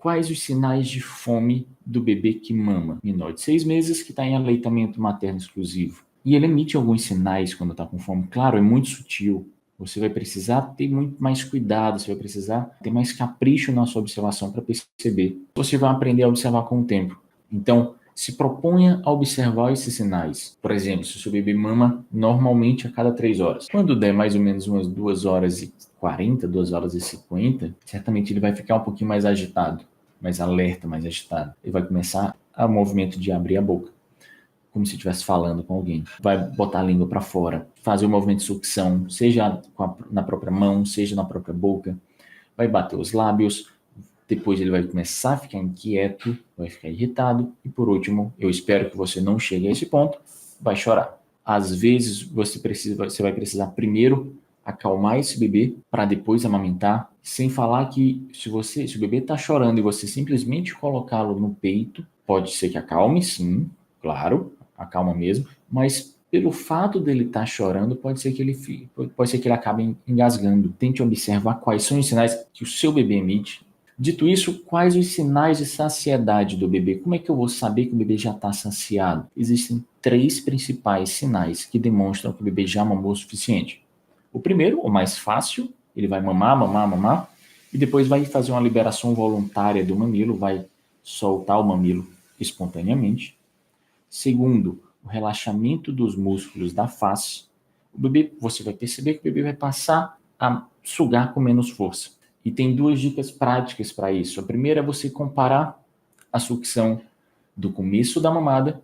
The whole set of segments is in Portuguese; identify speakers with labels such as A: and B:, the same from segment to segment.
A: quais os sinais de fome do bebê que mama? Menor de 6 meses que está em aleitamento materno exclusivo. E ele emite alguns sinais quando está com fome. Claro, é muito sutil. Você vai precisar ter muito mais cuidado, você vai precisar ter mais capricho na sua observação para perceber. Você vai aprender a observar com o tempo. Então, se proponha a observar esses sinais. Por exemplo, se o seu bebê mama normalmente a cada 3 horas. Quando der mais ou menos umas 2 horas e 40, 2 horas e 50, certamente ele vai ficar um pouquinho mais agitado, mais alerta, mais agitado. Ele vai começar o movimento de abrir a boca, como se estivesse falando com alguém. Vai botar a língua para fora, fazer o movimento de sucção, seja na própria mão, seja na própria boca. Vai bater os lábios, depois ele vai começar a ficar inquieto, vai ficar irritado e, por último, eu espero que você não chegue a esse ponto, vai chorar. Às vezes você vai precisar primeiro acalmar esse bebê para depois amamentar, sem falar que se o bebê está chorando e você simplesmente colocá-lo no peito, pode ser que acalme, sim, claro, acalma mesmo, mas pelo fato dele estar chorando, pode ser que ele acabe engasgando. Tente observar quais são os sinais que o seu bebê emite. Dito isso, quais os sinais de saciedade do bebê? Como é que eu vou saber que o bebê já está saciado? Existem 3 principais sinais que demonstram que o bebê já mamou o suficiente. O primeiro, o mais fácil, ele vai mamar, e depois vai fazer uma liberação voluntária do mamilo, vai soltar o mamilo espontaneamente. Segundo, o relaxamento dos músculos da face. O bebê, você vai perceber que o bebê vai passar a sugar com menos força. E tem 2 dicas práticas para isso. A primeira é você comparar a sucção do começo da mamada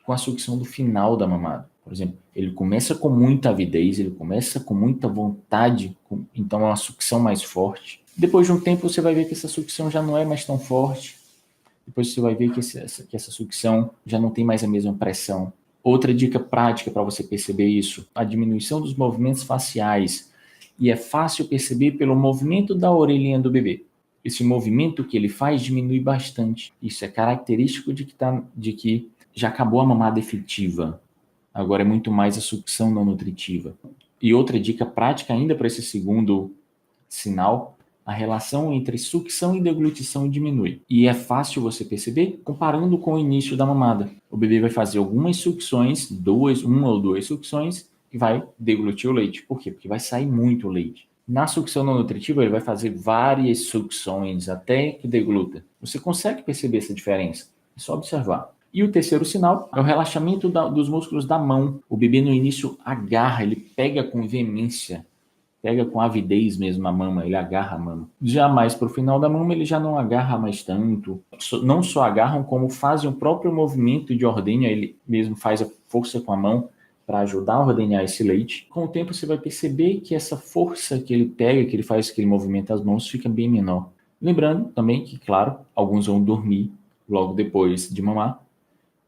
A: com a sucção do final da mamada. Por exemplo, ele começa com muita avidez, ele começa com muita vontade, então é uma sucção mais forte. Depois de um tempo você vai ver que essa sucção já não é mais tão forte. Depois você vai ver que essa sucção já não tem mais a mesma pressão. Outra dica prática para você perceber isso, a diminuição dos movimentos faciais. E é fácil perceber pelo movimento da orelhinha do bebê. Esse movimento que ele faz diminui bastante. Isso é característico de que já acabou a mamada efetiva. Agora é muito mais a sucção não nutritiva. E outra dica prática ainda para esse segundo sinal, a relação entre sucção e deglutição diminui. E é fácil você perceber comparando com o início da mamada. O bebê vai fazer algumas sucções, uma ou duas sucções, e vai deglutir o leite. Por quê? Porque vai sair muito leite. Na sucção não nutritiva, ele vai fazer várias sucções até que degluta. Você consegue perceber essa diferença? É só observar. E o terceiro sinal é o relaxamento dos músculos da mão. O bebê no início agarra, ele pega com veemência, pega com avidez mesmo a mama, ele agarra a mama. Já mais para o final da mama, ele já não agarra mais tanto. Não só agarram, como fazem o próprio movimento de ordenha, ele mesmo faz a força com a mão para ajudar a ordenhar esse leite. Com o tempo você vai perceber que essa força que ele pega, que ele faz, que ele movimenta as mãos, fica bem menor. Lembrando também que, claro, alguns vão dormir logo depois de mamar,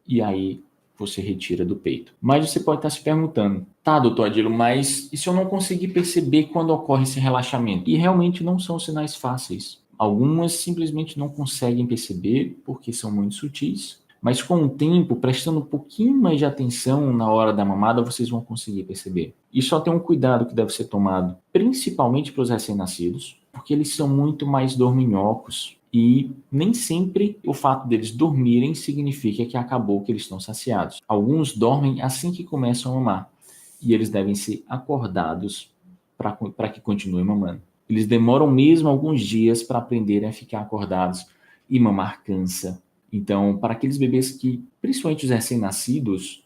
A: e aí você retira do peito. Mas você pode estar se perguntando, tá, doutor Adilo, mas e se eu não conseguir perceber quando ocorre esse relaxamento? E realmente não são sinais fáceis. Algumas simplesmente não conseguem perceber porque são muito sutis. Mas com o tempo, prestando um pouquinho mais de atenção na hora da mamada, vocês vão conseguir perceber. E só tem um cuidado que deve ser tomado, principalmente para os recém-nascidos, porque eles são muito mais dorminhocos. E nem sempre o fato deles dormirem significa que acabou, que eles estão saciados. Alguns dormem assim que começam a mamar. E eles devem ser acordados para que continuem mamando. Eles demoram mesmo alguns dias para aprenderem a ficar acordados. E mamar cansa. Então, para aqueles bebês que, principalmente os recém-nascidos,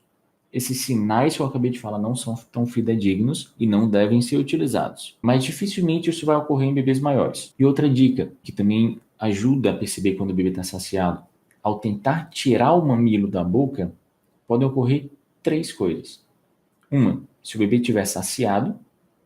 A: esses sinais que eu acabei de falar não são tão fidedignos e não devem ser utilizados. Mas dificilmente isso vai ocorrer em bebês maiores. E outra dica, que também ajuda a perceber quando o bebê está saciado, ao tentar tirar o mamilo da boca, podem ocorrer 3 coisas. Uma, se o bebê estiver saciado,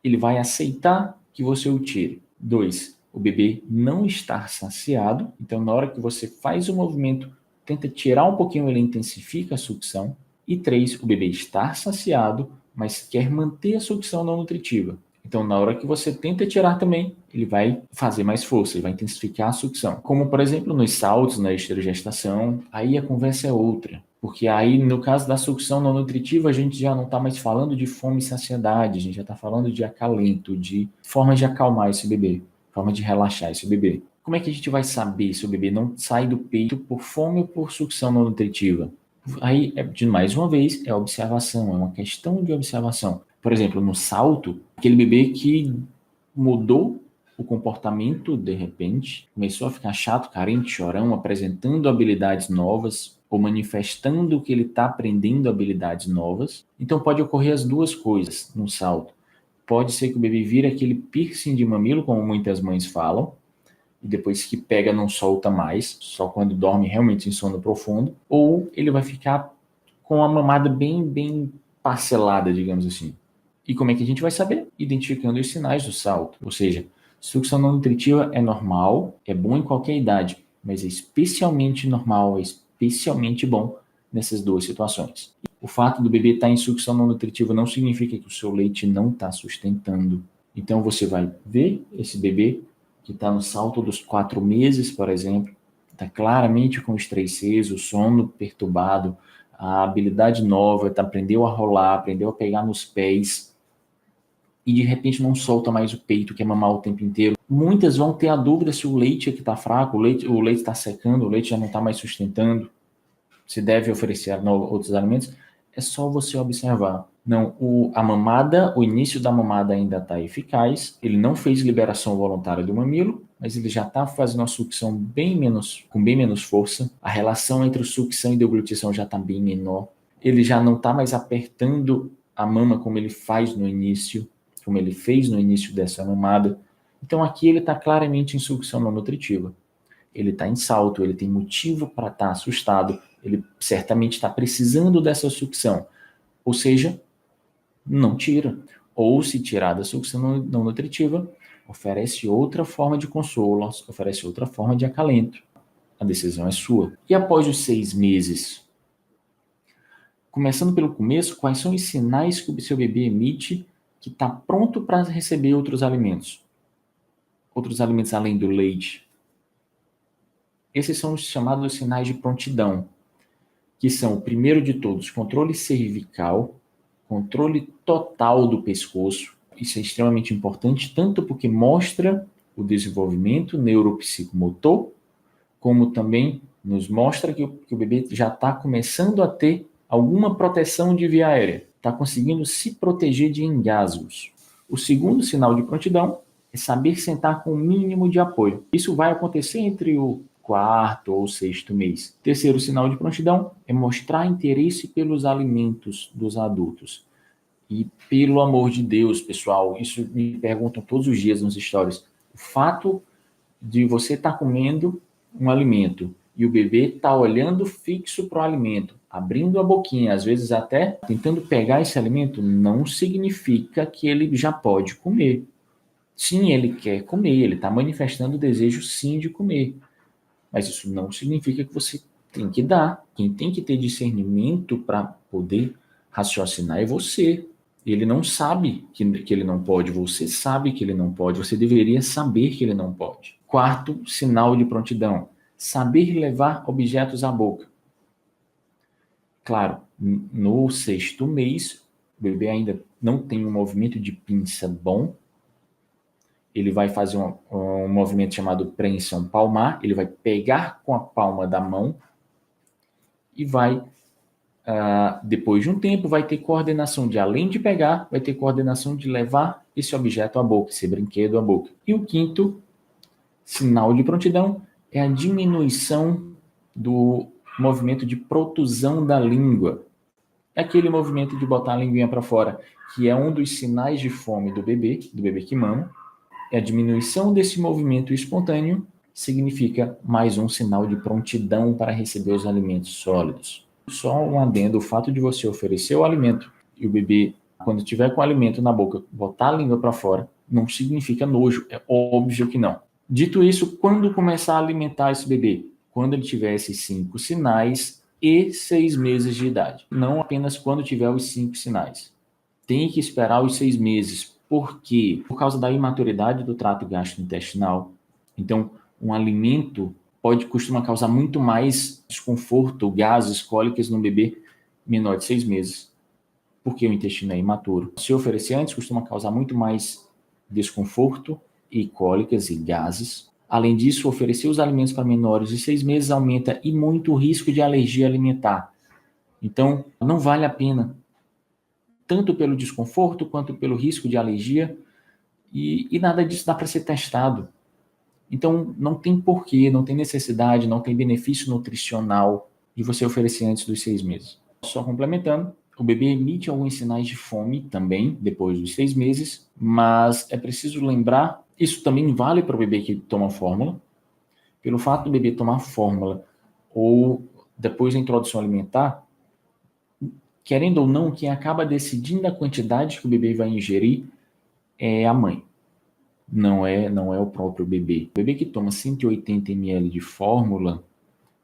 A: ele vai aceitar que você o tire. 2, o bebê não estar saciado, então na hora que você faz o movimento, tenta tirar um pouquinho, ele intensifica a sucção. E 3, o bebê estar saciado, mas quer manter a sucção não nutritiva. Então na hora que você tenta tirar também, ele vai fazer mais força, ele vai intensificar a sucção. Como por exemplo nos saltos, na esterogestação, aí a conversa é outra. Porque aí no caso da sucção não nutritiva, a gente já não está mais falando de fome e saciedade, a gente já está falando de acalento, de formas de acalmar esse bebê, forma de relaxar esse bebê. Como é que a gente vai saber se o bebê não sai do peito por fome ou por sucção não nutritiva? Aí, de mais uma vez, é observação, é uma questão de observação. Por exemplo, no salto, aquele bebê que mudou o comportamento de repente, começou a ficar chato, carente, chorão, apresentando habilidades novas ou manifestando que ele está aprendendo habilidades novas. Então pode ocorrer as duas coisas no salto. Pode ser que o bebê vire aquele piercing de mamilo, como muitas mães falam, e depois que pega não solta mais, só quando dorme realmente em sono profundo, ou ele vai ficar com a mamada bem parcelada, digamos assim. E como é que a gente vai saber? Identificando os sinais do salto. Ou seja, sucção não nutritiva é normal, é bom em qualquer idade, mas é especialmente normal, é especialmente bom nessas duas situações. O fato do bebê estar em sucção não nutritiva não significa que o seu leite não está sustentando. Então você vai ver esse bebê que está no salto dos 4 meses, por exemplo, está claramente com os 3 Cs, o sono perturbado, a habilidade nova, aprendeu a rolar, aprendeu a pegar nos pés, e de repente não solta mais o peito, quer mamar o tempo inteiro. Muitas vão ter a dúvida se o leite é que está fraco, o leite está secando, o leite já não está mais sustentando, se deve oferecer outros alimentos. É só você observar. Não, a mamada, o início da mamada ainda está eficaz, ele não fez liberação voluntária do mamilo, mas ele já está fazendo uma sucção com bem menos força, a relação entre sucção e deglutição já está bem menor, ele já não está mais apertando a mama como ele faz no início, como ele fez no início dessa mamada. Então aqui ele está claramente em sucção não nutritiva. Ele está em salto, ele tem motivo para estar assustado, ele certamente está precisando dessa sucção. Ou seja, não tira. Ou se tirar da sucção não nutritiva, oferece outra forma de consolo, oferece outra forma de acalento. A decisão é sua. E após os 6 meses? Começando pelo começo, quais são os sinais que o seu bebê emite que está pronto para receber outros alimentos? Outros alimentos além do leite. Esses são os chamados sinais de prontidão, que são, o primeiro de todos, controle cervical, controle total do pescoço. Isso é extremamente importante, tanto porque mostra o desenvolvimento neuropsicomotor, como também nos mostra que o bebê já está começando a ter alguma proteção de via aérea, está conseguindo se proteger de engasgos. O segundo sinal de prontidão é saber sentar com o mínimo de apoio. Isso vai acontecer entre o 4º ou 6º mês. Terceiro sinal de prontidão é mostrar interesse pelos alimentos dos adultos. E pelo amor de Deus, pessoal, isso me perguntam todos os dias nos stories. O fato de você estar comendo um alimento e o bebê está olhando fixo para o alimento, abrindo a boquinha, às vezes até tentando pegar esse alimento, não significa que ele já pode comer. Sim, ele quer comer, ele está manifestando o desejo sim de comer. Mas isso não significa que você tem que dar. Quem tem que ter discernimento para poder raciocinar é você. Ele não sabe que ele não pode, você sabe que ele não pode, você deveria saber que ele não pode. Quarto sinal de prontidão, saber levar objetos à boca. Claro, no 6º mês, o bebê ainda não tem um movimento de pinça bom, ele vai fazer um movimento chamado preensão palmar, ele vai pegar com a palma da mão e vai, depois de um tempo, vai ter coordenação de, além de pegar, vai ter coordenação de levar esse objeto à boca, esse brinquedo à boca. E o quinto sinal de prontidão é a diminuição do movimento de protusão da língua. É aquele movimento de botar a linguinha para fora, que é um dos sinais de fome do bebê que mama. E a diminuição desse movimento espontâneo significa mais um sinal de prontidão para receber os alimentos sólidos. Só um adendo, o fato de você oferecer o alimento e o bebê, quando estiver com o alimento na boca, botar a língua para fora, não significa nojo, é óbvio que não. Dito isso, quando começar a alimentar esse bebê? Quando ele tiver esses 5 sinais e 6 meses de idade. Não apenas quando tiver os 5 sinais. Tem que esperar os 6 meses. Por quê? Por causa da imaturidade do trato gastrointestinal. Então, um alimento costuma causar muito mais desconforto, gases, cólicas no bebê menor de 6 meses, porque o intestino é imaturo. Se oferecer antes, costuma causar muito mais desconforto e cólicas e gases. Além disso, oferecer os alimentos para menores de 6 meses aumenta e muito o risco de alergia alimentar. Então, não vale a pena, tanto pelo desconforto quanto pelo risco de alergia, e nada disso dá para ser testado. Então, não tem porquê, não tem necessidade, não tem benefício nutricional de você oferecer antes dos 6 meses. Só complementando, o bebê emite alguns sinais de fome também, depois dos 6 meses, mas é preciso lembrar, isso também vale para o bebê que toma fórmula, pelo fato do bebê tomar fórmula ou depois da introdução alimentar, querendo ou não, quem acaba decidindo a quantidade que o bebê vai ingerir é a mãe. Não é o próprio bebê. O bebê que toma 180 ml de fórmula,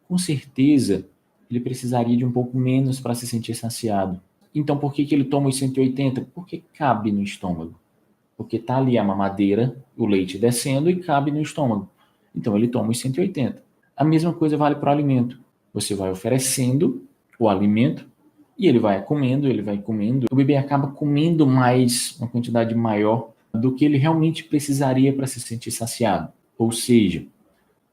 A: com certeza ele precisaria de um pouco menos para se sentir saciado. Então por que ele toma os 180? Porque cabe no estômago. Porque está ali a mamadeira, o leite descendo e cabe no estômago. Então ele toma os 180. A mesma coisa vale para o alimento. Você vai oferecendo o alimento e ele vai comendo. O bebê acaba comendo mais, uma quantidade maior do que ele realmente precisaria para se sentir saciado. Ou seja,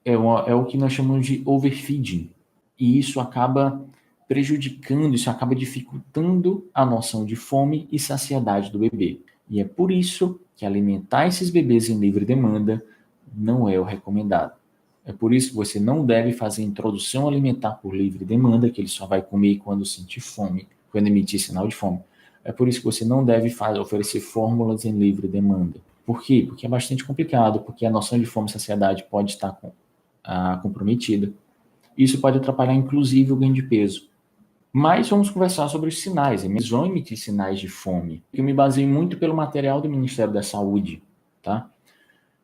A: é o que nós chamamos de overfeeding. E isso acaba prejudicando, isso acaba dificultando a noção de fome e saciedade do bebê. E é por isso que alimentar esses bebês em livre demanda não é o recomendado. É por isso que você não deve fazer introdução alimentar por livre demanda, que ele só vai comer quando sentir fome, quando emitir sinal de fome. É por isso que você não deve oferecer fórmulas em livre demanda. Por quê? Porque é bastante complicado, porque a noção de fome e saciedade pode estar comprometida. Isso pode atrapalhar, inclusive, o ganho de peso. Mas vamos conversar sobre os sinais. Eles vão emitir sinais de fome. Eu me baseio muito pelo material do Ministério da Saúde, tá?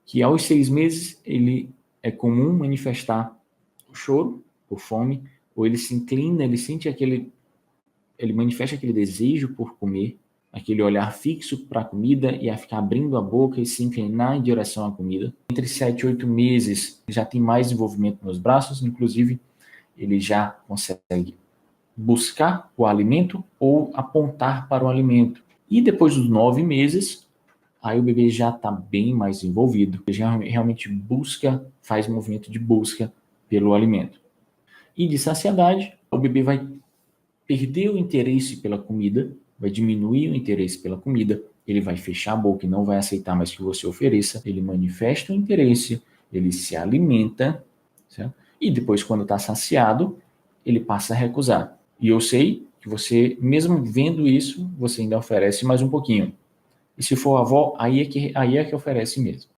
A: Que aos 6 meses ele é comum manifestar o choro por fome, ou ele se inclina, ele manifesta aquele desejo por comer, aquele olhar fixo para a comida e a ficar abrindo a boca e se inclinar em direção à comida. Entre 7 e 8 meses, ele já tem mais envolvimento nos braços, inclusive ele já consegue buscar o alimento ou apontar para o alimento. E depois dos 9 meses, aí o bebê já está bem mais envolvido, ele já realmente faz movimento de busca pelo alimento. E de saciedade, o bebê vai perder o interesse pela comida, vai diminuir o interesse pela comida, ele vai fechar a boca e não vai aceitar mais que você ofereça, ele manifesta o interesse, ele se alimenta, certo? E depois, quando está saciado, ele passa a recusar. E eu sei que você, mesmo vendo isso, você ainda oferece mais um pouquinho. E se for a avó, aí é que oferece mesmo.